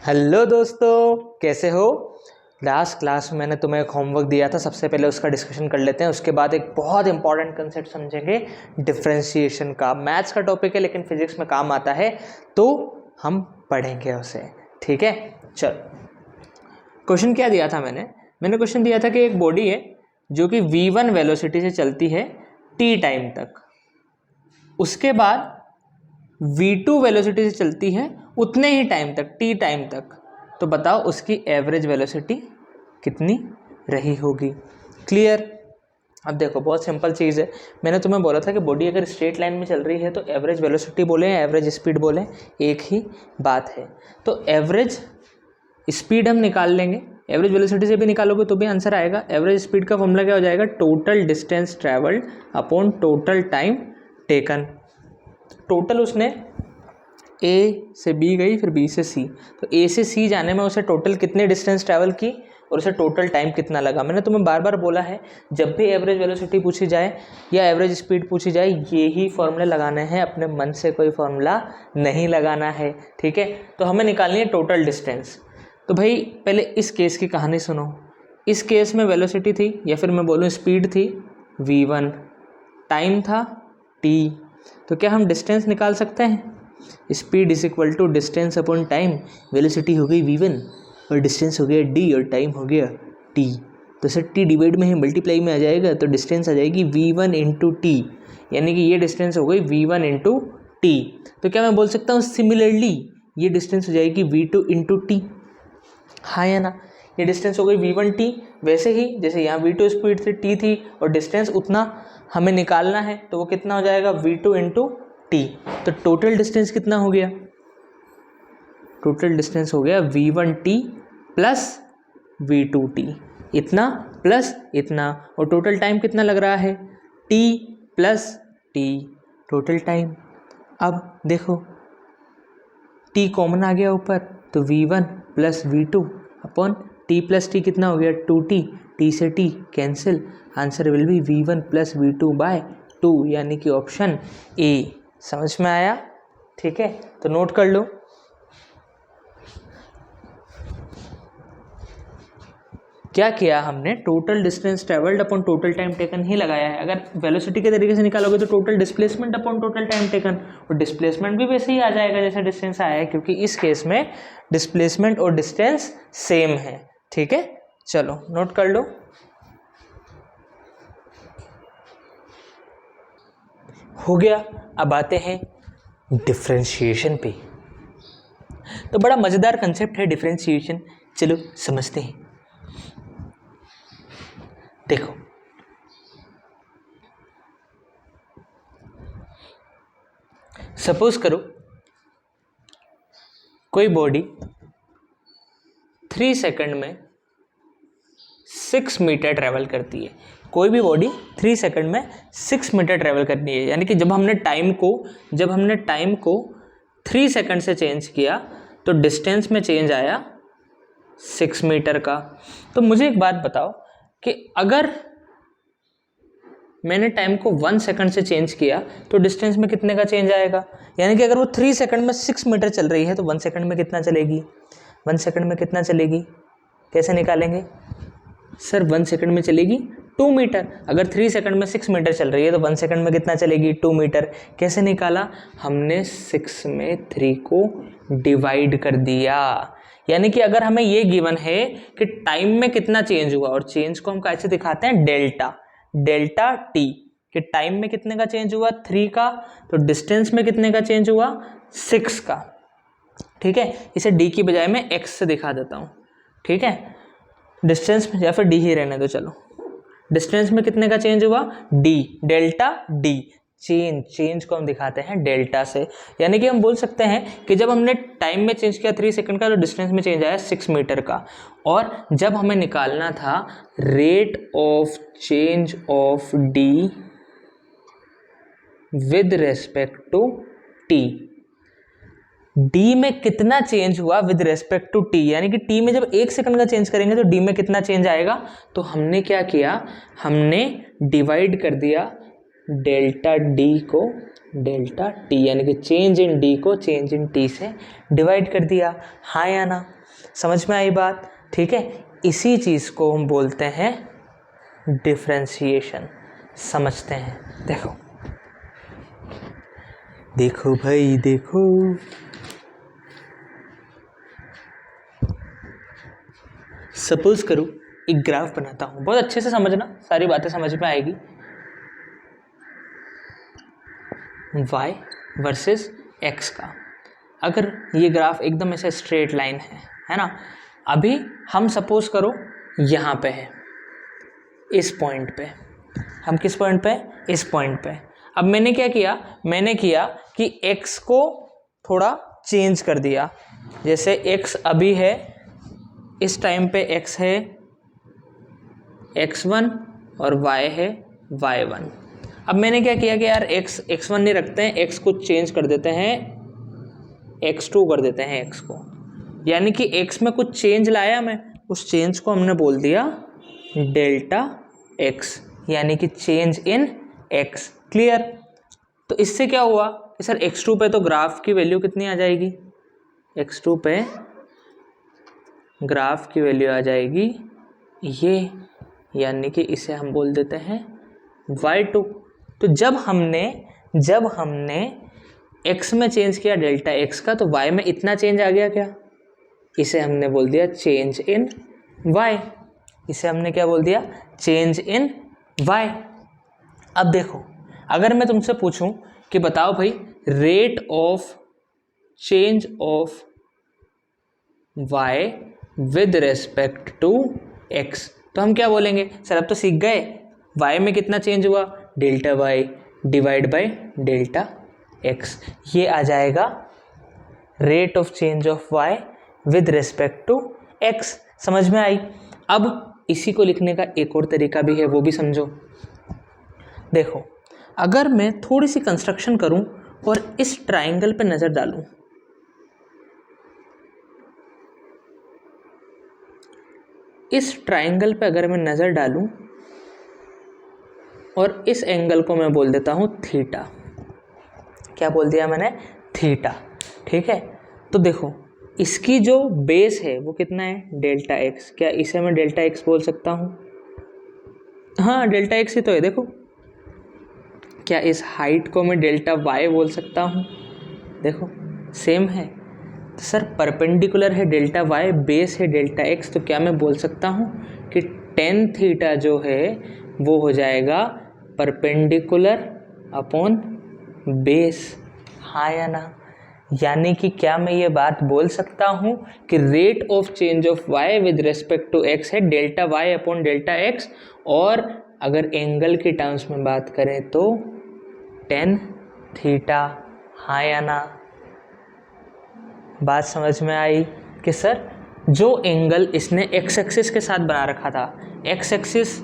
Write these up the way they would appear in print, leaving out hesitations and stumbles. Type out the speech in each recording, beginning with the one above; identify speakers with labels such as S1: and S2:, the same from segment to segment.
S1: Hello दोस्तों, कैसे हो। लास्ट क्लास में मैंने तुम्हें एक होमवर्क दिया था। सबसे पहले उसका डिस्कशन कर लेते हैं, उसके बाद एक बहुत इंपॉर्टेंट कंसेप्ट समझेंगे डिफरेंशिएशन का। मैथ्स का टॉपिक है लेकिन फिजिक्स में काम आता है, तो हम पढ़ेंगे उसे। ठीक है, चल। क्वेश्चन क्या दिया था मैंने क्वेश्चन दिया था कि एक बॉडी है जो कि v1 वेलोसिटी से चलती है t टाइम तक, उसके बाद v2 वेलोसिटी से चलती है उतने ही टाइम तक, t टाइम तक। तो बताओ उसकी एवरेज वेलोसिटी कितनी रही होगी। क्लियर। अब देखो, बहुत सिंपल चीज़ है। मैंने तुम्हें बोला था कि बॉडी अगर स्ट्रेट लाइन में चल रही है तो एवरेज वेलोसिटी बोले या एवरेज स्पीड बोले, एक ही बात है। तो एवरेज स्पीड हम निकाल लेंगे, एवरेज वेलोसिटी से भी निकालोगे तो भी आंसर आएगा। एवरेज स्पीड का फॉर्मूला क्या हो जाएगा? Total distance travelled upon total time taken. Total उसने A से B गई, फिर B से C, तो A से C जाने में उसे टोटल कितनी डिस्टेंस ट्रैवल की और उसे टोटल टाइम कितना लगा। मैंने तुम्हें बार बार बोला है, जब भी एवरेज वेलोसिटी पूछी जाए या एवरेज स्पीड पूछी जाए, ये ही फॉर्मूले लगाने हैं, अपने मन से कोई फॉर्मूला नहीं लगाना है। ठीक है, तो हमें निकालनी है टोटल डिस्टेंस। तो भाई पहले इस केस की कहानी सुनो। इस केस में वेलोसिटी थी, या फिर मैं बोलूँ स्पीड थी v1, टाइम था t। तो क्या हम डिस्टेंस निकाल सकते हैं? Speed is equal to distance upon time. Velocity हो गई v1 और डिस्टेंस हो गया d और टाइम हो गया t। तो सर t डिवाइड में ही मल्टीप्लाई में आ जाएगा, तो डिस्टेंस आ जाएगी v1 इंटू टी, यानी कि ये डिस्टेंस हो गई v1 इंटू टी। तो क्या मैं बोल सकता हूँ सिमिलरली ये डिस्टेंस हो जाएगी v2 इंटू टी? हाँ या ना। ये डिस्टेंस हो गई v1t। वैसे ही जैसे यहाँ v2 स्पीड थी, t थी, और डिस्टेंस उतना हमें निकालना है, तो वो कितना हो जाएगा? v2 into T. तो टोटल डिस्टेंस कितना हो गया? टोटल डिस्टेंस हो गया v1t प्लस v2t, इतना प्लस इतना। और टोटल टाइम कितना लग रहा है? t plus t, total time. अब देखो t कॉमन आ गया ऊपर, तो v1 plus v2 upon t plus t कितना हो गया? 2t, t से t cancel, answer will be v1 plus v2 by 2, यानी कि ऑप्शन ए। समझ में आया? ठीक है, तो नोट कर लो। क्या किया हमने? Total distance travelled upon total time taken ही लगाया है। अगर वेलोसिटी के तरीके से निकालोगे तो total displacement upon total time taken, और डिस्प्लेसमेंट भी वैसे ही आ जाएगा जैसे डिस्टेंस आया है, क्योंकि इस केस में डिस्प्लेसमेंट और डिस्टेंस सेम है। ठीक है, चलो नोट कर लो। हो गया। अब आते हैं डिफरेंशिएशन पे। तो बड़ा मजेदार कंसेप्ट है डिफरेंशिएशन, चलो समझते हैं। देखो, सपोज करो कोई बॉडी 3 सेकंड में 6 मीटर ट्रेवल करती है। कोई भी बॉडी 3 सेकंड में 6 मीटर ट्रेवल करनी है, यानी कि जब हमने टाइम को 3 सेकंड से चेंज किया तो डिस्टेंस में चेंज आया 6 मीटर का। तो मुझे एक बात बताओ कि अगर मैंने टाइम को 1 सेकंड से चेंज किया तो डिस्टेंस में कितने का चेंज आएगा? यानी कि अगर वो 3 सेकंड में 6 मीटर चल रही है तो 1 सेकंड में कितना चलेगी? 1 सेकंड में कितना चलेगी? कैसे निकालेंगे? सर 1 सेकंड में चलेगी 2 मीटर। अगर 3 सेकंड में 6 मीटर चल रही है तो 1 सेकंड में कितना चलेगी? 2 मीटर। कैसे निकाला? हमने 6 में 3 को डिवाइड कर दिया। यानी कि अगर हमें ये गिवन है कि टाइम में कितना चेंज हुआ, और चेंज को हम कैसे दिखाते हैं? डेल्टा टी, कि टाइम में कितने का चेंज हुआ? 3 का, तो डिस्टेंस में कितने का चेंज हुआ? 6 का। ठीक है, इसे डी की बजाय मैं एक्स से दिखा देता हूँ। ठीक है, डिस्टेंस या फिर डी ही रहने दो, चलो। डिस्टेंस में कितने का चेंज हुआ? D, delta D. चेंज को हम दिखाते हैं डेल्टा से। यानी कि हम बोल सकते हैं कि जब हमने टाइम में चेंज किया 3 सेकंड का, तो डिस्टेंस में चेंज आया 6 मीटर का। और जब हमें निकालना था rate of change of D with respect to t, D में कितना चेंज हुआ विद रेस्पेक्ट टू टी, यानी कि टी में जब 1 सेकंड का चेंज करेंगे तो डी में कितना चेंज आएगा। तो हमने क्या किया? हमने डिवाइड कर दिया डेल्टा डी को डेल्टा टी, यानी कि चेंज इन डी को चेंज इन टी से डिवाइड कर दिया। हाँ या ना, समझ में आई बात? ठीक है, इसी चीज़ को हम बोलते हैं डिफरेंशिएशन। समझते हैं, देखो देखो भाई देखो, सपोज करो एक ग्राफ बनाता हूँ, बहुत अच्छे से समझना, सारी बातें समझ में आएगी। y वर्सेस x का, अगर ये ग्राफ एकदम ऐसे स्ट्रेट लाइन है ना। अभी हम सपोज करो यहाँ पे है, इस पॉइंट पे, हम किस पॉइंट पे? इस पॉइंट पे। अब मैंने क्या किया? मैंने किया कि x को थोड़ा चेंज कर दिया। जैसे x अभी है, इस टाइम पे x है x1 और y है y1। अब मैंने क्या किया कि यार x1 नहीं रखते हैं, x को चेंज कर देते हैं, x2 कर देते हैं x को, यानी कि x में कुछ चेंज लाया मैं, उस चेंज को हमने बोल दिया डेल्टा x, यानी कि चेंज इन x। क्लियर? तो इससे क्या हुआ कि सर x2 पे तो ग्राफ की वैल्यू कितनी आ जाएगी? x2 पे ग्राफ की वैल्यू आ जाएगी ये, यानी कि इसे हम बोल देते हैं y2। तो जब हमने x में चेंज किया डेल्टा x का, तो y में इतना चेंज आ गया क्या? इसे हमने बोल दिया चेंज इन y। इसे हमने क्या बोल दिया? Change in y। अब देखो, अगर मैं तुमसे पूछूं कि बताओ भाई rate of change of y with respect to x, तो हम क्या बोलेंगे? सर अब तो सीख गए, y में कितना चेंज हुआ? Delta y divide by delta x। ये आ जाएगा rate of change of y with respect to x। समझ में आई? अब इसी को लिखने का एक और तरीका भी है, वो भी समझो। देखो, अगर मैं थोड़ी सी कंस्ट्रक्शन करूं और इस ट्राइंगल पे नज़र डालूं, इस ट्राइंगल पे अगर मैं नज़र डालूं और इस एंगल को मैं बोल देता हूं थीटा। क्या बोल दिया मैंने? थीटा। ठीक है, तो देखो इसकी जो बेस है वो कितना है? Delta x. क्या इसे मैं डेल्टा एक्स बोल सकता हूं? हाँ, डेल्टा एक्स ही तो है। देखो, क्या इस हाइट को मैं डेल्टा वाई बोल सकता हूँ? देखो सेम है। तो सर परपेंडिकुलर है डेल्टा वाई, बेस है डेल्टा एक्स, तो क्या मैं बोल सकता हूँ कि टेन थीटा जो है वो हो जाएगा परपेंडिकुलर अपॉन बेस? हाँ या ना? यानी कि क्या मैं ये बात बोल सकता हूँ कि rate of change of Y with respect to X है delta Y upon delta X, और अगर एंगल की टर्म्स में बात करें तो टेन थीटा? हाँ या ना? बात समझ में आई कि सर जो एंगल इसने एक्स एक्सिस के साथ बना रखा था, एक्स एक्सिस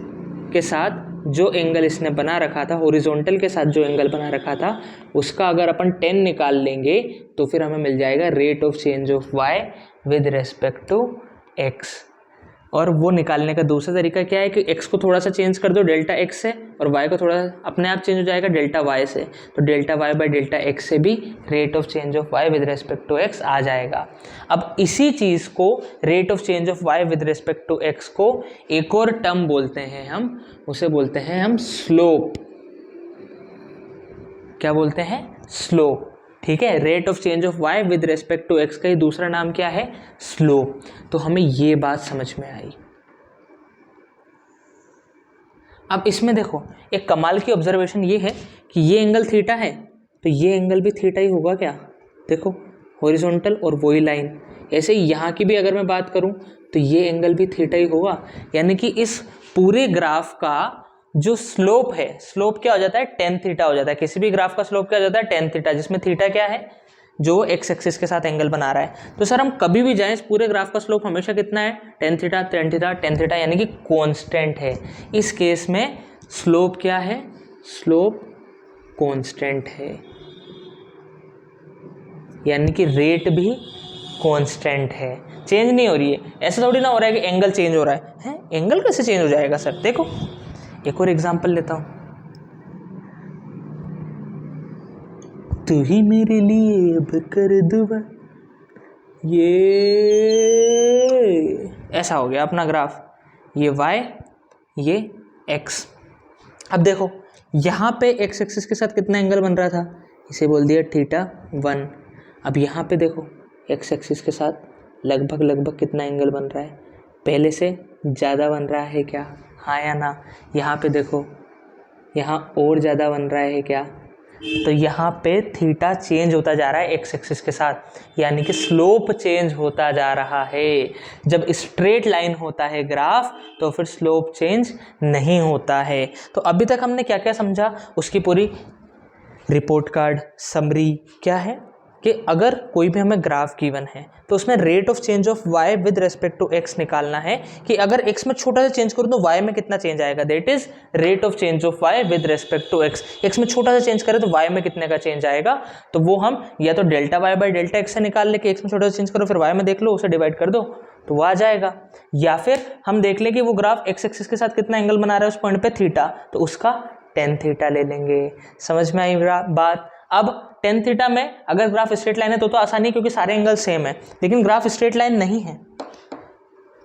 S1: के साथ जो एंगल इसने बना रखा था, हॉरिजॉन्टल के साथ जो एंगल बना रखा था, उसका अगर अपन 10 निकाल लेंगे तो फिर हमें मिल जाएगा rate of change of Y with respect to x. और वो निकालने का दूसरा तरीका क्या है कि x को थोड़ा सा चेंज कर दो डेल्टा x से, और y को थोड़ा अपने आप चेंज हो जाएगा डेल्टा y से, तो delta y by delta x से भी rate of change of y with respect to x आ जाएगा। अब इसी चीज़ को, rate of change of y with respect to x को एक और टर्म बोलते हैं हम, उसे बोलते हैं हम स्लोप। क्या बोलते हैं? स्लोप। ठीक है, rate of change of y with respect to x का ही दूसरा नाम क्या है? स्लोप। तो हमें ये बात समझ में आई। अब इसमें देखो, एक कमाल की ऑब्जर्वेशन ये है कि ये एंगल थीटा है, तो ये एंगल भी थीटा ही होगा क्या? देखो, हॉरिजॉन्टल और वही लाइन। ऐसे ही यहाँ की भी अगर मैं बात करूँ तो ये एंगल भी थीटा ही होगा, यानी कि इस पूरे ग्राफ का जो स्लोप है, स्लोप क्या हो जाता है? टेन थीटा हो जाता है। किसी भी ग्राफ का स्लोप क्या हो जाता है? टेन थीटा, जिसमें थीटा क्या है? जो एक्स एक्सिस के साथ एंगल बना रहा है। तो सर हम कभी भी जाएं, इस पूरे ग्राफ का स्लोप हमेशा कितना है? Tan theta, tan theta, tan theta, यानी कि कांस्टेंट है। इस केस में स्लोप क्या है? स्लोप कांस्टेंट है, यानी कि रेट भी कांस्टेंट है, चेंज नहीं हो रही है। ऐसा थोड़ी ना हो रहा है कि एंगल चेंज हो रहा है। एंगल कैसे चेंज हो जाएगा सर? देखो एक और एग्जांपल लेता हूँ। तू ही मेरे लिए अब कर दुआ, ये ऐसा हो गया अपना ग्राफ, ये y, ये x। अब देखो यहाँ पे x एक्सिस के साथ कितना एंगल बन रहा था, इसे बोल दिया θ1। अब यहाँ पे देखो x एक्सिस के साथ लगभग कितना एंगल बन रहा है, पहले से ज़्यादा बन रहा है क्या, हाँ या ना। यहाँ पे देखो यहाँ और ज़्यादा बन रहा है क्या, तो यहाँ पे थीटा चेंज होता जा रहा है एक्स एक्सिस के साथ, यानी कि स्लोप चेंज होता जा रहा है। जब स्ट्रेट लाइन होता है ग्राफ तो फिर स्लोप चेंज नहीं होता है। तो अभी तक हमने क्या क्या समझा, उसकी पूरी रिपोर्ट कार्ड समरी क्या है कि अगर कोई भी हमें ग्राफ गिवन है तो उसमें rate of change of y with respect to x निकालना है कि अगर x में छोटा सा चेंज करूँ तो y में कितना चेंज आएगा, that is rate of change of y with respect to x। x में छोटा सा चेंज करें तो y में कितने का चेंज आएगा, तो वो हम या तो delta y by delta x से निकाल ले कि x में छोटा सा चेंज करो, फिर y में देख लो, उसे डिवाइड कर दो तो वो आ जाएगा। या फिर हम देख लें कि वो ग्राफ x एक्सिस के साथ कितना एंगल बना रहा है उस पॉइंट पे थीटा, तो उसका tan थीटा ले लेंगे। समझ में आई बात। अब tan थीटा में अगर ग्राफ स्ट्रेट लाइन है तो आसानी, क्योंकि सारे एंगल सेम है, लेकिन ग्राफ स्ट्रेट लाइन नहीं है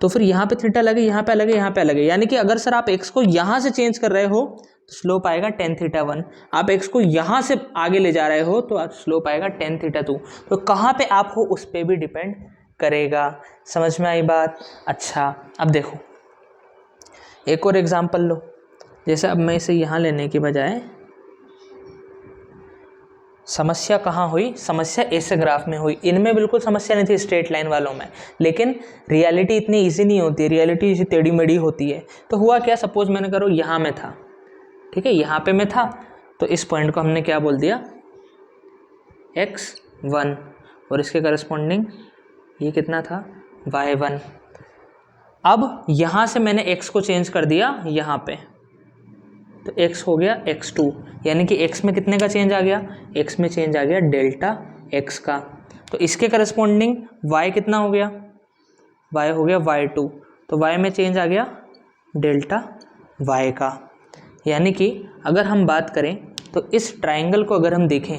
S1: तो फिर यहाँ पे थीटा लगे, यहाँ पे अलग है, यहाँ पे अलग है। यानी कि अगर सर आप x को यहाँ से चेंज कर रहे हो तो स्लोप आएगा tan θ1, आप x को यहाँ से आगे ले जा रहे हो तो स्लोप आएगा tan θ2। तो कहाँ पे आप हो उस पर भी डिपेंड करेगा। समझ में आई बात। अच्छा अब देखो एक और एग्जाम्पल लो, जैसे अब मैं इसे यहाँ लेने की बजाय, समस्या कहाँ हुई, समस्या ऐसे ग्राफ में हुई, इनमें बिल्कुल समस्या नहीं थी स्ट्रेट लाइन वालों में, लेकिन रियलिटी इतनी इजी नहीं होती, रियलिटी इसी टेढ़ी मेढ़ी होती है। तो हुआ क्या, सपोज मैंने करो यहाँ में था, ठीक है, यहाँ पे मैं था, तो इस पॉइंट को हमने क्या बोल दिया x1 और इसके करस्पॉन्डिंग ये कितना था y1। अब यहाँ से मैंने x को चेंज कर दिया यहाँ पे, तो x हो गया x2, यानी कि x में कितने का चेंज आ गया, x में चेंज आ गया डेल्टा x का। तो इसके करस्पॉन्डिंग y कितना हो गया, y हो गया y2, तो y में चेंज आ गया डेल्टा y का। यानी कि अगर हम बात करें तो इस ट्राइंगल को अगर हम देखें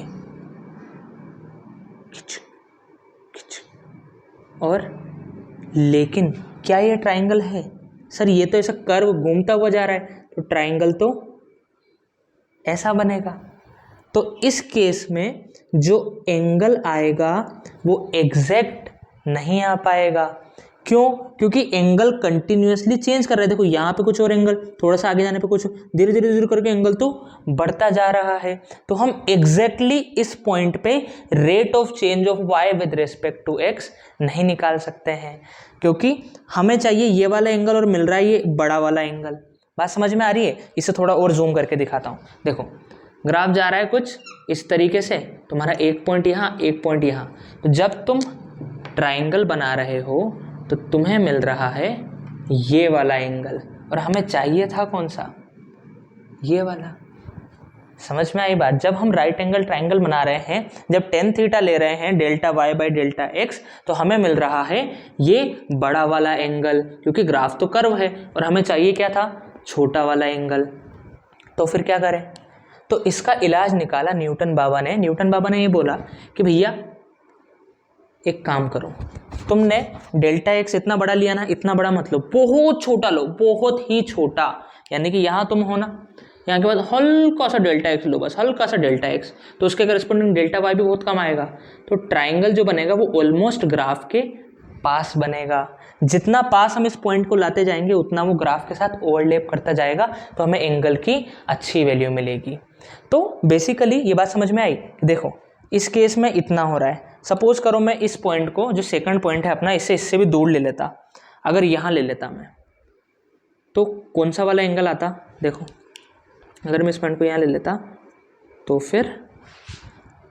S1: और, लेकिन क्या ये ट्राइंगल है, सर ये तो ऐसा कर्व घूमता हुआ जा रहा है, तो ट्राइंगल तो ऐसा बनेगा। तो इस केस में जो एंगल आएगा वो एग्जैक्ट नहीं आ पाएगा। क्यों, क्योंकि एंगल कंटिन्यूअसली चेंज कर रहा है। देखो यहाँ पे कुछ और एंगल, थोड़ा सा आगे जाने पे कुछ, धीरे धीरे करके एंगल तो बढ़ता जा रहा है। तो हम एग्जैक्टली इस पॉइंट पे rate of change of y with respect to x नहीं निकाल सकते हैं, क्योंकि हमें चाहिए ये वाला एंगल और मिल रहा है ये बड़ा वाला एंगल। बात समझ में आ रही है। इसे थोड़ा और जूम करके दिखाता हूँ। देखो ग्राफ जा रहा है कुछ इस तरीके से, तुम्हारा एक पॉइंट यहाँ, एक पॉइंट यहाँ। तो जब तुम ट्राइंगल बना रहे हो तो तुम्हें मिल रहा है ये वाला एंगल, और हमें चाहिए था कौन सा, ये वाला। समझ में आई बात। जब हम राइट एंगल ट्राइंगल बना रहे हैं, जब tan थीटा ले रहे हैं delta y by delta x, तो हमें मिल रहा है ये बड़ा वाला एंगल, क्योंकि ग्राफ तो कर्व है और हमें चाहिए क्या था, छोटा वाला एंगल। तो फिर क्या करें, तो इसका इलाज निकाला न्यूटन बाबा ने। न्यूटन बाबा ने ये बोला कि भैया एक काम करो, तुमने डेल्टा x इतना बड़ा लिया ना, इतना बड़ा मत लो, बहुत छोटा लो, बहुत ही छोटा। यानी कि यहाँ तुम हो ना, यहाँ के बाद हल्का सा डेल्टा x लो, बस हल्का सा डेल्टा x, तो उसके करस्पॉन्डिंग डेल्टा y भी बहुत कम आएगा। तो ट्राइंगल जो बनेगा वो ऑलमोस्ट ग्राफ के पास बनेगा। जितना पास हम इस पॉइंट को लाते जाएंगे उतना वो ग्राफ के साथ ओवरलैप करता जाएगा, तो हमें एंगल की अच्छी वैल्यू मिलेगी। तो बेसिकली ये बात समझ में आई। देखो इस केस में इतना हो रहा है, सपोज करो मैं इस पॉइंट को, जो सेकंड पॉइंट है अपना, इससे भी दूर ले लेता। अगर यहाँ ले लेता मैं, तो कौन सा वाला एंगल आता, देखो अगर मैं इस पॉइंट को यहाँ ले लेता तो फिर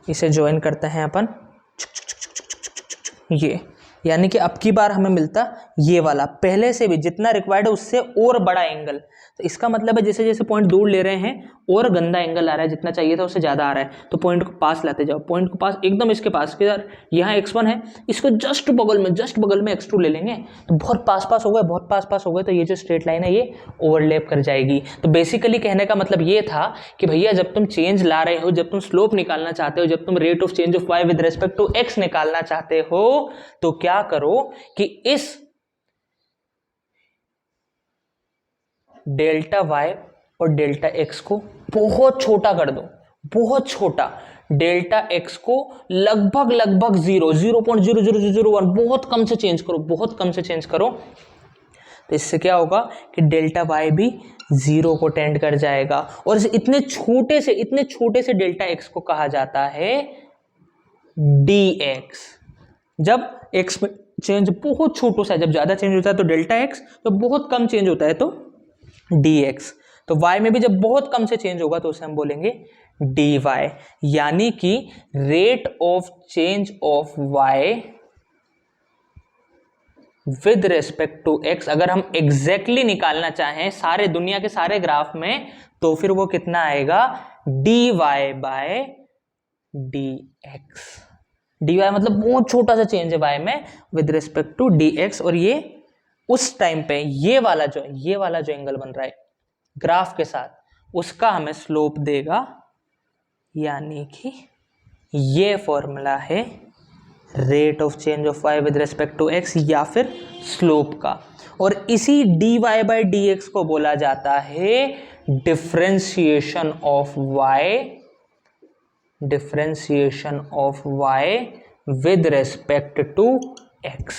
S1: इसे ज्वाइन करते हैं अपन, यानी कि अब की बार हमें मिलता ये वाला, पहले से भी जितना रिक्वायर्ड है उससे और बड़ा एंगल। तो इसका मतलब है जैसे जैसे पॉइंट दूर ले रहे हैं और गंदा एंगल आ रहा है, जितना चाहिए था उससे ज़्यादा आ रहा है, तो पॉइंट को पास लाते जाओ, पॉइंट को पास एकदम इसके पास के यार, यहाँ x1 है, इसको जस्ट बगल में x2 ले लेंगे, तो बहुत पास पास हो गए, बहुत पास पास हो गए, तो ये जो स्ट्रेट लाइन है ये ओवरलैप कर जाएगी। तो बेसिकली कहने का मतलब ये था कि भैया जब तुम चेंज ला रहे हो, जब तुम स्लोप निकालना चाहते हो, जब तुम rate of change of y with respect to x निकालना चाहते हो, तो क्या करो कि इस डेल्टा y और डेल्टा x को बहुत छोटा कर दो, बहुत छोटा, डेल्टा x को लगभग 0.00001, बहुत कम से चेंज करो, बहुत कम से चेंज करो। तो इससे क्या होगा कि डेल्टा y भी 0 को टेंड कर जाएगा, और इतने छोटे से डेल्टा x को कहा जाता है dx। जब x में चेंज बहुत छोटू सा है, जब ज्यादा चेंज होता है तो डेल्टा x, तो बहुत कम चेंज होता है तो dx। तो y में भी जब बहुत कम से चेंज होगा तो उसे हम बोलेंगे dy, यानी कि rate of change of y with respect to x अगर हम एग्जैक्टली निकालना चाहें सारे दुनिया के सारे ग्राफ में, तो फिर वो कितना आएगा, dy बाय dx। dy मतलब बहुत छोटा सा चेंज है y में विद रेस्पेक्ट टू dx, और ये उस टाइम पे ये वाला जो एंगल बन रहा है ग्राफ के साथ, उसका हमें स्लोप देगा, यानी कि ये फॉर्मूला है rate of change of y with respect to x या फिर स्लोप का। और इसी dy बाई dx को बोला जाता है differentiation of y with respect to x।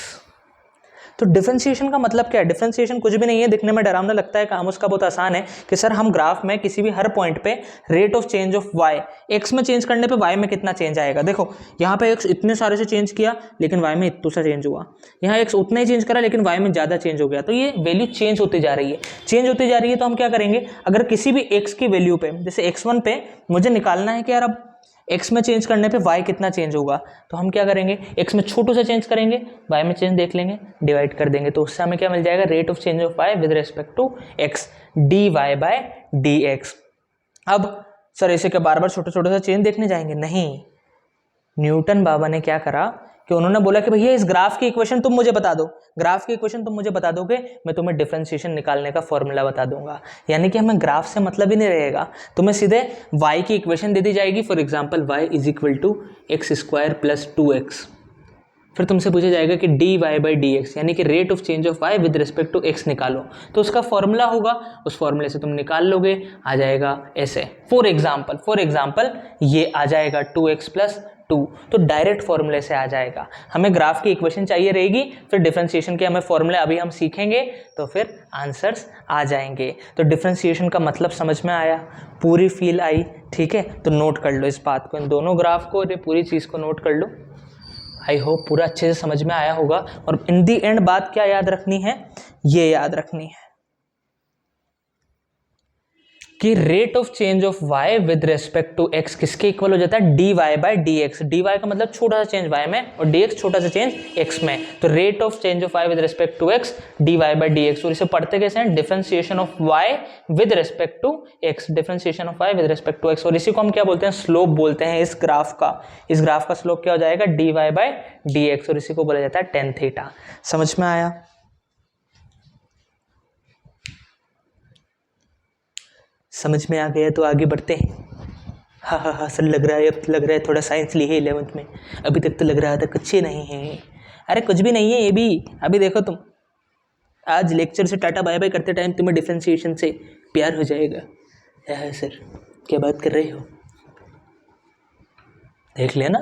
S1: तो डिफरेंशिएशन का मतलब क्या है? डिफरेंशिएशन कुछ भी नहीं है, दिखने में डरावना लगता है, काम उसका बहुत आसान है कि सर हम ग्राफ में किसी भी हर पॉइंट पे rate of change of y, x में चेंज करने पे y में कितना चेंज आएगा। देखो यहाँ पे x इतने सारे से चेंज किया लेकिन y में इतना सा चेंज हुआ, यहाँ x उतना ही चेंज करा लेकिन y में ज़्यादा चेंज हो गया, तो ये वैल्यू चेंज होती जा रही है, तो हम क्या करेंगे, अगर किसी भी x की वैल्यू पे, जैसे x1 पे मुझे निकालना है कि यार अब x में चेंज करने पे y कितना चेंज होगा, तो हम क्या करेंगे, x में छोटू से चेंज करेंगे, y में चेंज देख लेंगे, डिवाइड कर देंगे, तो उससे हमें क्या मिल जाएगा, rate of change of y with respect to x dy by dx। अब सर ऐसे क्या बार बार छोटे छोटे से चेंज देखने जाएंगे? नहीं, न्यूटन बाबा ने क्या करा कि उन्होंने बोला कि भैया इस ग्राफ की इक्वेशन तुम मुझे बता दो, दोगे, मैं तुम्हें डिफरेंशिएशन निकालने का फॉर्मूला बता दूंगा। यानी कि हमें ग्राफ से मतलब ही नहीं रहेगा, तुम्हें सीधे y की इक्वेशन दे दी जाएगी, for example y is equal to x² plus 2x, फिर तुमसे पूछा जाएगा कि dy बाई dx यानी कि rate of change of y with respect to x निकालो, तो उसका फॉर्मूला होगा, उस फॉर्मूले से तुम निकाल लोगे, आ जाएगा ऐसे। फॉर एग्जांपल ये आ जाएगा 2x प्लस 2, तो डायरेक्ट फॉर्मूले से आ जाएगा। हमें ग्राफ की इक्वेशन चाहिए रहेगी, फिर डिफरेंशिएशन के हमें फॉर्मूले अभी हम सीखेंगे, तो फिर आंसर्स आ जाएंगे। तो डिफरेंशिएशन का मतलब समझ में आया, पूरी फील आई, ठीक है? तो नोट कर लो इस बात को, इन दोनों ग्राफ को, ये पूरी चीज़ को नोट कर लो। आई होप पूरा अच्छे से समझ में आया होगा। और इन दी एंड बात क्या याद रखनी है, ये याद रखनी है कि rate of change of y with respect to x किसके इक्वल हो जाता है, dy बाई dx। dy का मतलब छोटा सा चेंज y में और dx छोटा सा चेंज x में, तो rate of change of y with respect to x dy by dx। और इसे पढ़ते कैसे हैं, differentiation of y with respect to x, differentiation of y with respect to x। और इसी को हम क्या बोलते हैं, स्लोप बोलते हैं इस ग्राफ का स्लोप क्या हो जाएगा, dy बाई dx, और इसी को बोला जाता है tan थीटा। समझ में आया? समझ में आ गया तो आगे बढ़ते हैं। हाँ सर लग रहा है, अब तो लग रहा है थोड़ा साइंस ली है 11th में, अभी तक तो लग रहा था कच्चे नहीं हैं। अरे कुछ भी नहीं है ये भी, अभी देखो तुम, आज लेक्चर से टाटा बाय बाय करते टाइम तुम्हें डिफरेंशिएशन से प्यार हो जाएगा। हाँ सर क्या बात कर रहे हो, देख लेना।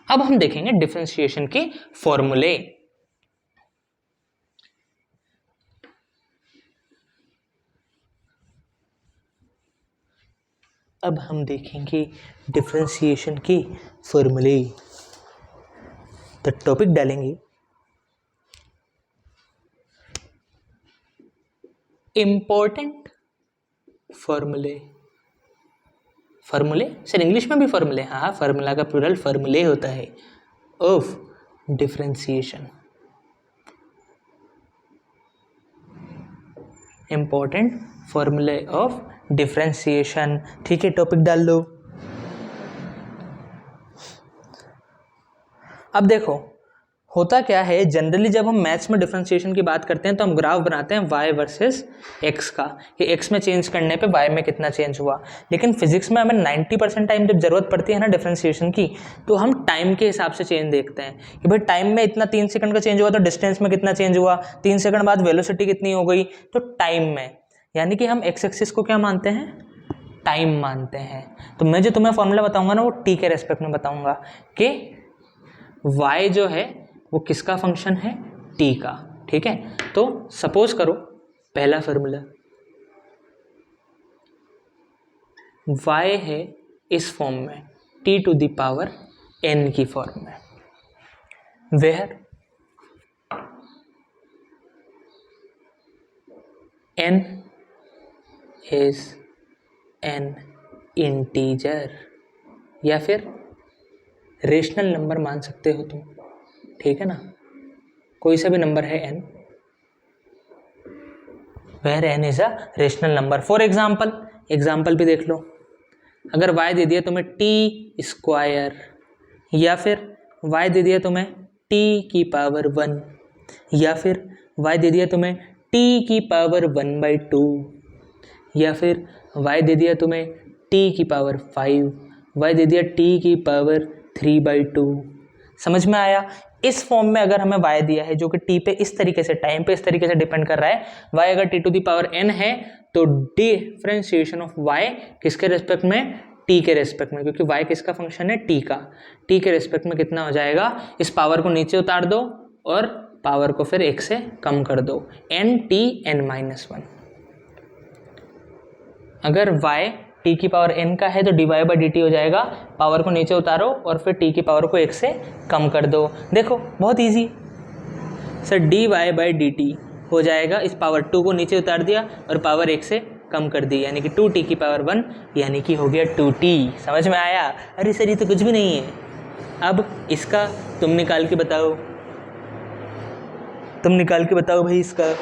S1: अब हम देखेंगे डिफरेंशिएशन के फॉर्मूले। अब हम देखेंगे डिफरेंशिएशन के फॉर्मूले। तो टॉपिक डालेंगे इंपॉर्टेंट फॉर्मूले फार्मूले सर, इंग्लिश में भी फार्मूले, हाँ फार्मूला का प्लूरल फार्मूले होता है, ऑफ डिफरेंशिएशन। इंपॉर्टेंट फॉर्मूले ऑफ डिफरेंशिएशन। ठीक है, टॉपिक डाल लो। अब देखो होता क्या है, जनरली जब हम मैथ्स में डिफरेंशिएशन की बात करते हैं तो हम ग्राफ बनाते हैं y वर्सेस x का, कि x में चेंज करने पे y में कितना चेंज हुआ। लेकिन फिजिक्स में हमें 90% टाइम जब जरूरत पड़ती है ना डिफरेंशिएशन की, तो हम टाइम के हिसाब से चेंज देखते हैं कि भाई टाइम में इतना 3 सेकंड का चेंज हुआ तो डिस्टेंस में कितना चेंज हुआ, 3 सेकंड बाद वेलोसिटी कितनी हो गई, तो टाइम में, यानी कि हम एक्स एक्सिस को क्या मानते हैं, टाइम मानते हैं। तो मैं जो तुम्हें फॉर्मूला बताऊंगा ना वो टी के रेस्पेक्ट में बताऊंगा कि y जो है वो किसका फंक्शन है, t का। ठीक है, तो सपोज करो पहला फॉर्मूला y है इस फॉर्म में t to the power n की फॉर्म में, where n is an integer, या फिर रेशनल नंबर मान सकते हो तुम, ठीक है ना, कोई सा भी नंबर है n, where n is a rational number. For example भी देख लो, अगर y दे दिया तुम्हें t स्क्वायर, या फिर y दे दिया तुम्हें t की पावर 1, या फिर y दे दिया तुम्हें t की पावर 1/2, या फिर y दे दिया तुम्हें t की पावर 5, y दे दिया t की पावर 3/2। समझ में आया? इस फॉर्म में अगर हमें y दिया है जो कि t पे इस तरीके से, टाइम पे इस तरीके से डिपेंड कर रहा है, y अगर t to the power n है तो डिफरेंशिएशन ऑफ y किसके रेस्पेक्ट में, t के रेस्पेक्ट में, क्योंकि y किसका फंक्शन है, t का। t के रेस्पेक्ट में कितना हो जाएगा, इस पावर को नीचे उतार दो और पावर को फिर 1 से कम कर दो, n(t)n-1। अगर y t की पावर n का है तो dy/dt हो जाएगा, पावर को नीचे उतारो और फिर t की पावर को 1 से कम कर दो। देखो बहुत इजी सर, dy/dt हो जाएगा, इस पावर 2 को नीचे उतार दिया और पावर 1 से कम कर दी, यानी कि 2t की पावर 1, यानी कि हो गया 2t। समझ में आया? अरे सर ये तो कुछ भी नहीं है। अब इसका तुम निकाल के बताओ, तुम निकाल के बताओ भाई इसका।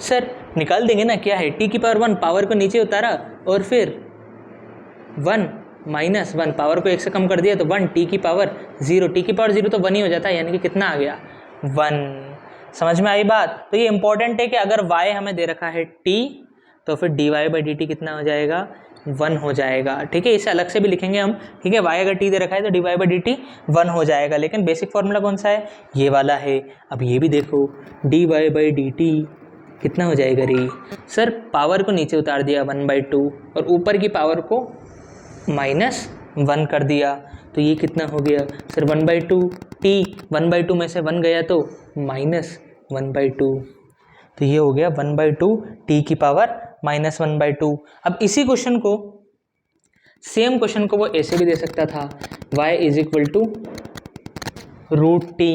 S1: सर निकाल देंगे ना, क्या है, t की पावर 1, पावर को नीचे उतारा और फिर 1 - 1, पावर को 1 से कम कर दिया तो 1, t की पावर 0, t की पावर 0 तो 1 ही हो जाता है, यानी कि कितना आ गया, 1। समझ में आई बात? तो ये इंपॉर्टेंट है कि अगर y हमें दे रखा है t, तो फिर dy/dt कितना हो जाएगा, 1 हो जाएगा। ठीक है, इसे अलग से भी लिखेंगे हम। ठीक है, y अगर t दे रखा है तो dy/dt 1 हो जाएगा, लेकिन बेसिक फॉर्मूला कौन सा है, ये वाला है। अब ये भी देखो, dy/dt कितना हो जाएगा रे, सर पावर को नीचे उतार दिया 1/2 और ऊपर की पावर को -1 कर दिया, तो ये कितना हो गया सर, 1/2, t 1/2 में से 1 गया तो -1/2, तो ये हो गया 1/2 t की पावर -1/2। अब इसी क्वेश्चन को, सेम क्वेश्चन को वो ऐसे भी दे सकता था, y = √t।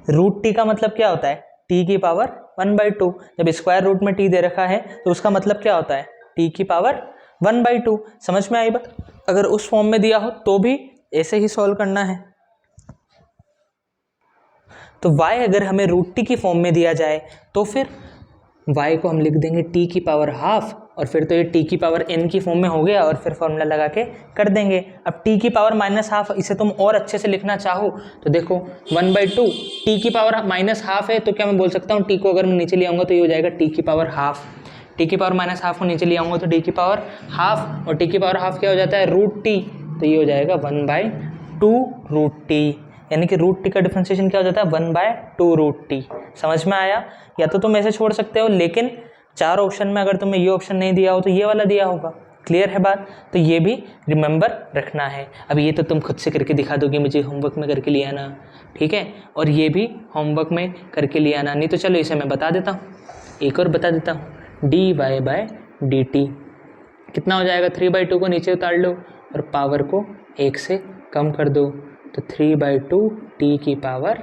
S1: √t का मतलब क्या होता है, t की पावर 1/2। जब स्क्वायर रूट में t दे रखा है तो उसका मतलब क्या होता है, t की पावर 1/2। समझ में आई बात? अगर उस फॉर्म में दिया हो तो भी ऐसे ही सॉल्व करना है। तो y अगर हमें √t की फॉर्म में दिया जाए तो फिर y को हम लिख देंगे t की पावर ½ और फिर तो ये t की पावर n की फॉर्म में हो गया और फिर फॉर्मूला लगा के कर देंगे। अब t की पावर -½ इसे तुम और अच्छे से लिखना चाहो तो देखो 1/2 t की पावर -½ है, तो क्या मैं बोल सकता हूँ t को अगर मैं नीचे ले आऊँगा तो ये हो जाएगा t की पावर ½ t की पावर -½ को नीचे ले आऊँगा तो t की पावर ½ और t की पावर ½ क्या हो जाता है, √t, तो ये हो जाएगा 1/2 √t, यानी कि √t का डिफरेंशिएशन क्या हो जाता है, 1/2 √t। समझ में आया? या तो तुम ऐसे छोड़ सकते हो, लेकिन 4 ऑप्शन में अगर तुम्हें ये ऑप्शन नहीं दिया हो तो ये वाला दिया होगा। क्लियर है बात? तो ये भी रिमेंबर रखना है। अब ये तो तुम खुद से करके दिखा दोगे, मुझे होमवर्क में करके ले आना, ठीक है, और ये भी होमवर्क में करके ले आना। नहीं तो चलो इसे मैं बता देता हूँ, एक और बता देता हूँ, dy/dt कितना हो जाएगा, 3/2 को नीचे उतार लो और पावर को 1 से कम कर दो, तो 3/2 t की पावर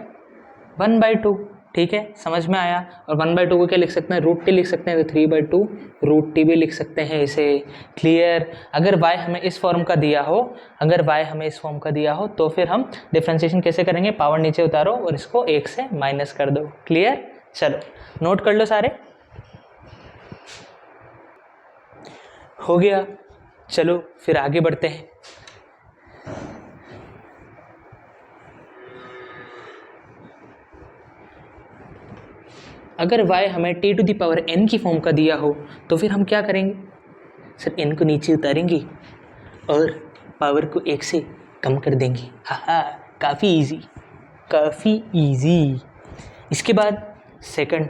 S1: 1/2। ठीक है, समझ में आया। और 1/2 को क्या लिख सकते हैं, √t लिख सकते हैं, तो 3/2 √t भी लिख सकते हैं इसे। क्लियर। अगर y हमें इस फॉर्म का दिया हो, अगर y हमें इस फॉर्म का दिया हो तो फिर हम डिफ्रेंशिएशन कैसे करेंगे, पावर नीचे उतारो और इसको 1 से माइनस कर दो। क्लियर। चलो नोट कर लो सारे, हो गया। चलो फिर आगे बढ़ते हैं। अगर y हमें t⁴n की फॉर्म का दिया हो तो फिर हम क्या करेंगे, सर n को नीचे उतारेंगे और पावर को 1 से कम कर देंगे। हाँ, काफ़ी इजी, काफ़ी इजी। इसके बाद सेकंड,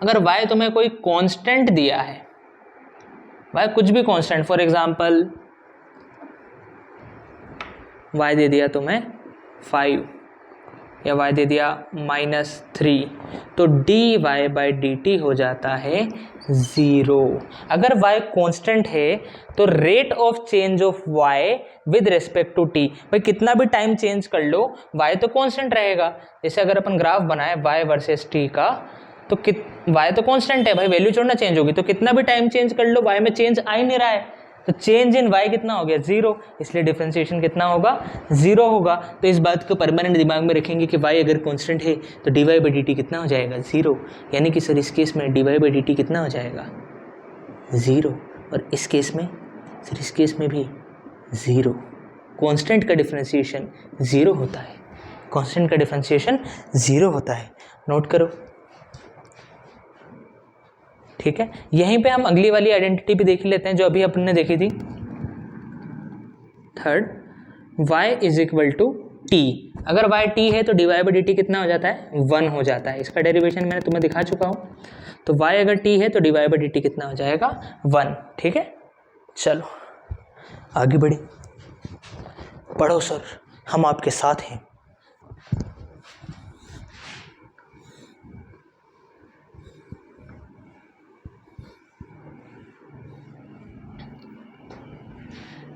S1: अगर y तुम्हें कोई कांस्टेंट दिया है, y कुछ भी कांस्टेंट, फॉर एग्जांपल y दे दिया तुम्हें 5 या y दे दिया -3, तो dy/dt हो जाता है 0। अगर y कांस्टेंट है तो rate of change of y with respect to t, भाई कितना भी टाइम चेंज कर लो y तो कांस्टेंट रहेगा। जैसे अगर अपन ग्राफ बनाए y वर्सेस t का, तो y तो कांस्टेंट है भाई, वैल्यू छोड़ना चेंज होगी, तो कितना भी टाइम चेंज कर लो y में चेंज आ ही नहीं रहा है, तो चेंज इन y कितना हो गया, 0, इसलिए डिफरेंशिएशन कितना होगा, 0 होगा। तो इस बात को परमानेंट दिमाग में रखेंगे कि y अगर कांस्टेंट है तो dy/dt कितना हो जाएगा, 0। यानी कि सर इस केस में dy/dt कितना हो जाएगा, 0, और इस केस में, सर इस केस में भी 0। कांस्टेंट का डिफरेंशिएशन 0 होता है, कांस्टेंट का डिफरेंशिएशन 0 होता है। नोट करो, ठीक है। यहीं पे हम अगली वाली आइडेंटिटी भी देख लेते हैं जो अभी अपन ने देखी थी। Third, y = t। अगर y t है तो dy/dt कितना हो जाता है, 1 हो जाता है। इसका डेरिवेशन मैंने तुम्हें दिखा चुका हूँ। तो y अगर t है तो dy/dt कितना हो जाएगा, 1। ठीक है, चलो आगे बढ़े, पढ़ो सर, हम आपके साथ हैं।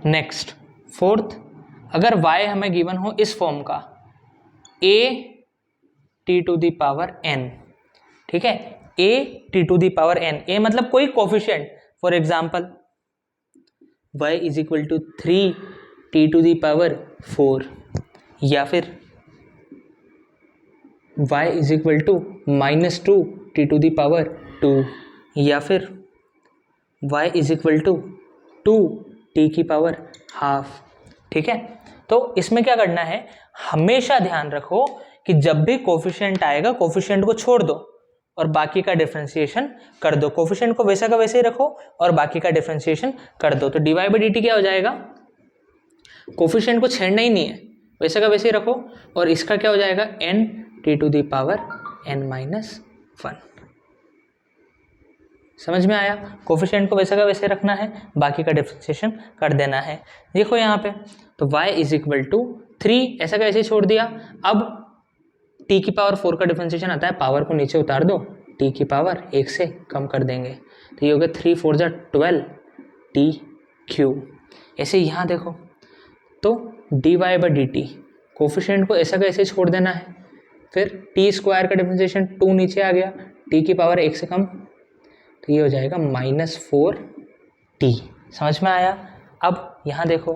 S1: नेक्स्ट फोर्थ, अगर y हमें गिवन हो इस फॉर्म का a(t⁴n), ठीक है, a(t⁴n), a मतलब कोई coefficient, for example y = 3t⁴, या फिर y = -2t⁴, या फिर y = 2t²²। ठीक है, तो इसमें क्या करना है, हमेशा ध्यान रखो कि जब भी कोफिशिएंट आएगा कोफिशिएंट को छोड़ दो और बाकी का डिफरेंशिएशन कर दो। कोफिशिएंट को वैसा का वैसे ही रखो और बाकी का डिफरेंशिएशन कर दो। तो dy/dt क्या हो जाएगा, कोफिशिएंट को छेड़ना ही नहीं है, वैसा का वैसे ही रखो, और इसका क्या हो जाएगा, n(t⁴n−1)। समझ में आया, कोफिशिएंट को वैसा का वैसे रखना है, बाकी का डिफरेंशिएशन कर देना है। देखो यहाँ पे, तो y = 3 ऐसा का ऐसे छोड़ दिया। अब t⁴ का डिफरेंशिएशन आता है, पावर को नीचे उतार दो, t⁴ 1 से कम कर देंगे, तो ये हो गया 3 4 12 t³। ऐसे यहाँ देखो, तो dy/dt कोफिशिएंट को ऐसा का ऐसे छोड़ देना है, फिर t² का डिफरेंशिएशन 2 नीचे आ गया, t⁴ 1 से कम, तो ये हो जाएगा -4t। समझ में आया। अब यहाँ देखो,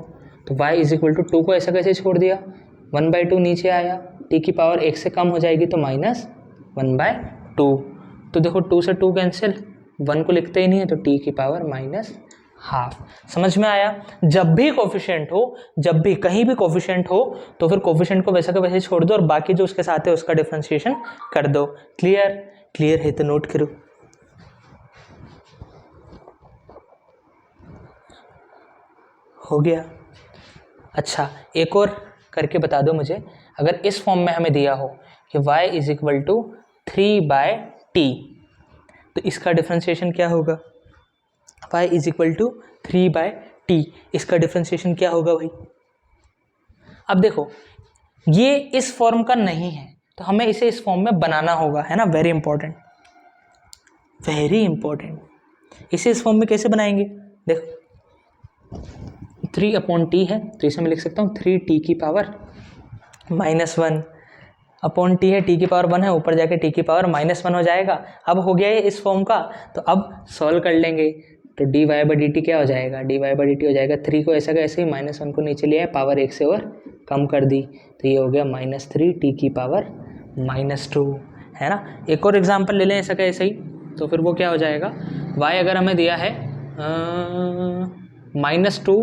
S1: तो y = 2 को ऐसा कैसे छोड़ दिया, 1/2 नीचे आया, t⁴ 1 से कम हो जाएगी तो -1/2। तो देखो 2 से 2 कैंसिल, 1 को लिखते ही नहीं है, तो t⁻²। समझ में आया। जब भी कोफिशिएंट हो, जब भी कहीं भी कोफिशिएंट हो, तो फिर कोफिशिएंट को वैसा का वैसे छोड़ दो और बाकी जो उसके साथ है उसका डिफरेंशिएशन कर दो। क्लियर, क्लियर है तो नोट करो। हो गया। अच्छा, एक और करके बता दो मुझे, अगर इस फॉर्म में हमें दिया हो कि y = 3/t, तो इसका डिफरेंशिएशन क्या होगा, y = 3/t, इसका डिफरेंशिएशन क्या होगा भाई। अब देखो, ये इस फॉर्म का नहीं है तो हमें इसे इस फॉर्म में बनाना होगा, है ना, वेरी इंपॉर्टेंट, वेरी इंपॉर्टेंट। इसे इस फॉर्म में कैसे बनाएंगे, देखो 3/t है, तो इसे मैं लिख सकता हूँ 3t⁻⁻1। अपॉन टी है, टी की पावर 1 है, ऊपर जाके टी की पावर -1 हो जाएगा। अब हो गया ये इस फॉर्म का, तो अब सॉल्व कर लेंगे। तो D Y by D t क्या हो जाएगा, d Y by D t हो जाएगा 3 को ऐसा का ऐसे ही -1 को नीचे लिया है, पावर 1 से और कम कर दी, तो ये हो गया -3 टी की पावर -2, है ना। एक और एग्जांपल ले लें ऐसा का ऐसे ही, तो फिर वो क्या हो जाएगा, y अगर हमें दिया है -2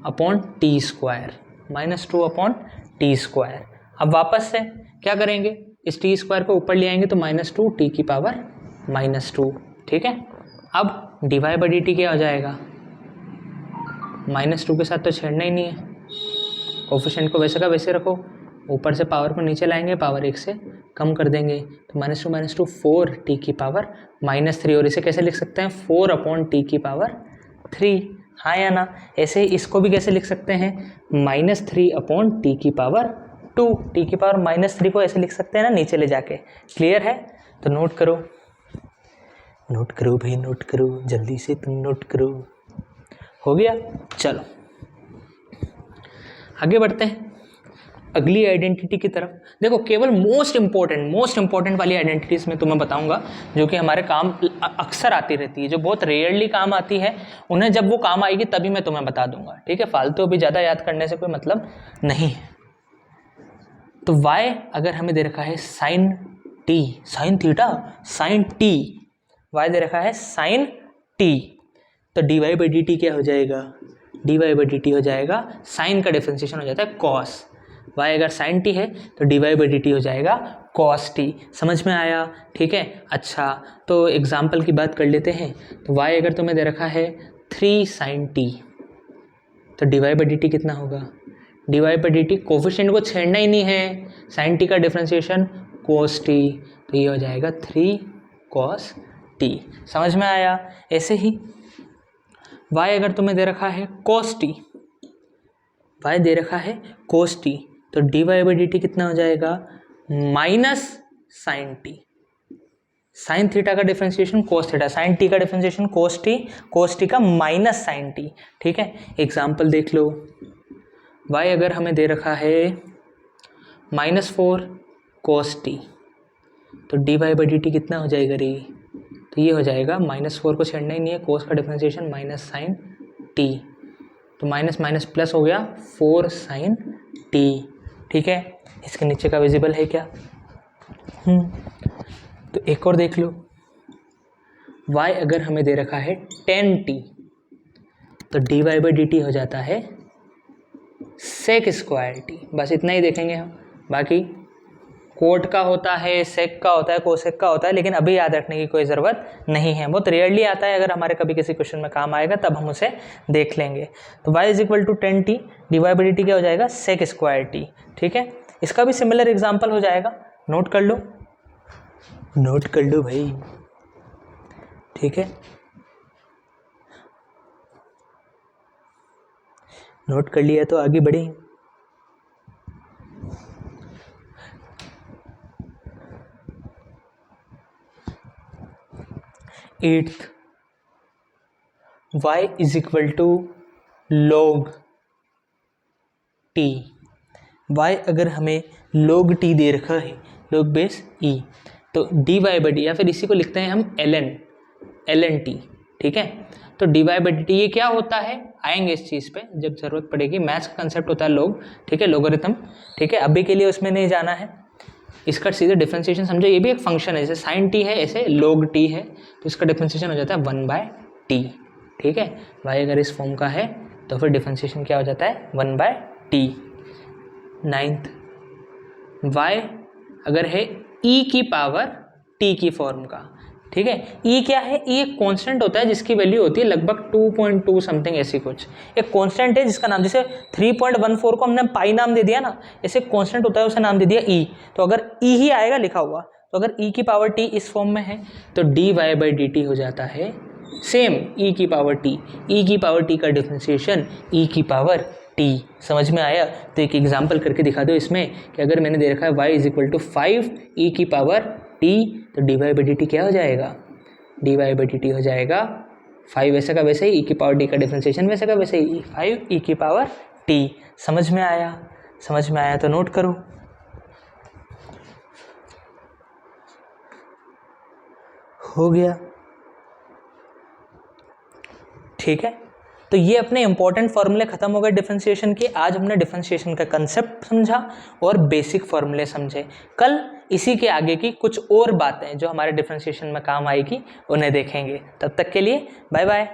S1: upon T square, -2 upon T square. अब वापस से क्या करेंगे, इस टी स्क्वायर को ऊपर ले आएंगे तो -2 टी की पावर -2, ठीक है। अब d Y by D t क्या हो जाएगा, -2 के साथ तो छेड़ना ही नहीं है, कोफिशिएंट को वैसे का वैसे रखो, ऊपर से पावर को नीचे लाएंगे, पावर 1 से कम कर देंगे, तो -2 4 टी की पावर -3, और इसे कैसे लिख सकते हैं, 4 अपॉन टी की पावर 3, हाँ या ना। ऐसे ही इसको भी कैसे लिख सकते हैं, -3 अपॉन टी की पावर 2, टी की पावर -3 को ऐसे लिख सकते हैं ना नीचे ले जाके। क्लियर है, तो नोट करो, नोट करो भाई, नोट करो जल्दी से, तुम नोट करो। हो गया, चलो आगे बढ़ते हैं अगली आइडेंटिटी की तरफ। देखो केवल मोस्ट इंपॉर्टेंट वाली आइडेंटिटीज में तुम्हें बताऊंगा, जो कि हमारे काम अक्सर आती रहती है, जो बहुत रेयरली काम आती है, उन्हें जब वो काम आएगी तभी मैं तुम्हें बता दूंगा, ठीक है। फालतू अभी ज़्यादा याद करने से कोई मतलब नहीं है। तो y अगर हमें दे रखा है sine T, sine theta, sine t, y दे रखा है साइन टी, तो D Y by D t क्या हो जाएगा, d Y by D t हो जाएगा, साइन का डिफरेंशिएशन हो जाता है कॉस, y अगर साइन टी है तो D Y by D t हो जाएगा कॉस टी। समझ में आया, ठीक है। अच्छा, तो एग्जाम्पल की बात कर लेते हैं। तो y अगर तुम्हें दे रखा है 3 साइन टी, तो D Y by D T कितना होगा, d Y by D t coefficient को छेड़ना ही नहीं है, साइन टी का डिफरेंशिएशन कोस टी, तो ये हो जाएगा 3 कॉस टी। समझ में आया। ऐसे ही y अगर तुम्हें दे रखा है कोस टी, y दे रखा है कोस टी, तो D Y by D T कितना हो जाएगा, minus sine T, sine theta का differentiation cos theta, sine T का डिफरेंशिएशन कोस टी का माइनस साइन टी, ठीक है। एग्जाम्पल देख लो, y अगर हमें दे रखा है -4 कोस टी, तो D Y by D T कितना हो जाएगा रे, तो ये हो जाएगा -4 को छेड़ना ही नहीं है, कोस का डिफरेंशिएशन माइनस साइन टी, तो माइनस माइनस प्लस हो गया 4 साइन टी, ठीक है। इसके नीचे का विजिबल है क्या, तो एक और देख लो, y अगर हमें दे रखा है 10 टी, तो D Y by D t हो जाता है सेक स्क्वायर टी। बस इतना ही देखेंगे हम, बाकी कोट का होता है, सेक का होता है, कोसेक का होता है, लेकिन अभी याद रखने की कोई ज़रूरत नहीं है, बहुत रेयरली आता है, अगर हमारे कभी किसी क्वेश्चन में काम आएगा तब हम उसे देख लेंगे। तो y is equal to 10 t, d Y by D t क्या हो जाएगा, सेक स्क्वायर टी, ठीक है। इसका भी सिमिलर एग्जाम्पल हो जाएगा, नोट कर लो, नोट कर लो भाई, ठीक है। नोट कर लिया तो आगे बढ़े। Eighth, y is equal to log t, y अगर हमें log t दे रखा है, log बेस e, तो डी वाई बाई डी, या फिर इसी को लिखते हैं हम ln t, ठीक है। तो D Y by D t ये क्या होता है, आएंगे इस चीज़ पे जब ज़रूरत पड़ेगी, मैथ्स का कंसेप्ट होता है लोग, ठीक है, लोगरिथम, ठीक है। अभी के लिए उसमें नहीं जाना है, इसका सीधे डिफरेंशिएशन समझो, ये भी एक फंक्शन है, जैसे साइन टी है ऐसे log t है, तो इसका डिफरेंशिएशन हो जाता है 1/t, ठीक है। y अगर इस फॉर्म का है तो फिर डिफरेंशिएशन क्या हो जाता है 1/t। नाइन्थ, y अगर है e की पावर t की फॉर्म का, ठीक है। e क्या है, e एक कांस्टेंट होता है जिसकी वैल्यू होती है लगभग 2.2 समथिंग, ऐसी कुछ एक कांस्टेंट है जिसका नाम, जैसे 3.14 को हमने पाई नाम दे दिया ना, ऐसे कांस्टेंट होता है उसे नाम दे दिया e, तो अगर e ही आएगा लिखा हुआ, तो अगर e की पावर t इस फॉर्म में है तो D Y by D t हो जाता है सेम e की पावर t, e की पावर t का डिफरेंशिएशन e की पावर t। समझ में आया। तो एक एग्जांपल करके दिखा दो इसमें कि अगर मैंने दे रखा है y is equal to 5 e की पावर t, तो D Y by D t क्या हो जाएगा, d Y by D t हो जाएगा 5 वैसे का वैसे ही, e की पावर t का डिफरेंशिएशन वैसे का वैसे ही 5 e की पावर t। समझ में आया, समझ में आया तो नोट करो। हो गया। ठीक है, तो ये अपने इंपॉर्टेंट फॉर्मूले खत्म हो गए डिफरेंशिएशन के। आज हमने डिफरेंशिएशन का कंसेप्ट समझा और बेसिक फॉर्मूले समझे। कल इसी के आगे की कुछ और बातें जो हमारे डिफरेंशिएशन में काम आएगी उन्हें देखेंगे। तब तक के लिए बाय बाय।